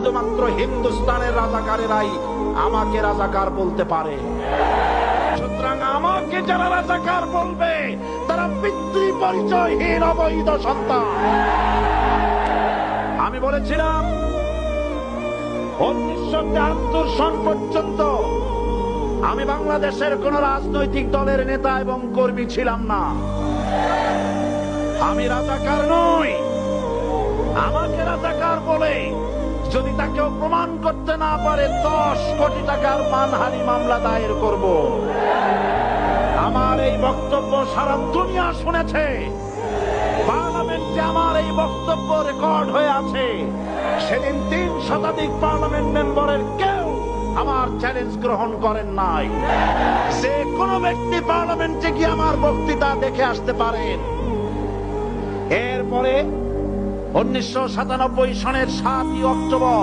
শুধুমাত্র হিন্দুস্তানের রাজাকারেরাই আমাকে রাজাকার বলতে পারে। সুতরাং আমাকে যারা রাজাকার বলবে তারা পিতৃ পরিচয়হীন অবৈধ সন্তান। আমি বলেছিলাম 1973 সন পর্যন্ত আমি বাংলাদেশের কোন রাজনৈতিক দলের নেতা এবং কর্মী ছিলাম না। আমি রাজাকার নই। আমাকে রাজাকার বলে যদি তাকেও প্রমাণ করতে না পারে 10 কোটি টাকার মানহানি মামলা দায়ের করব। আমার এই বক্তব্য সারা দুনিয়া শুনেছে। পার্লামেন্টে আমার এই বক্তব্য রেকর্ড হয়ে আছে। সেদিন 3 শতাধিক পার্লামেন্ট মেম্বারের কেউ আমার চ্যালেঞ্জ গ্রহণ করেন নাই। যে কোনো ব্যক্তি পার্লামেন্টে গিয়ে আমার বক্তৃতা দেখে আসতে পারেন। এরপরে 1997 সনের 7 অক্টোবর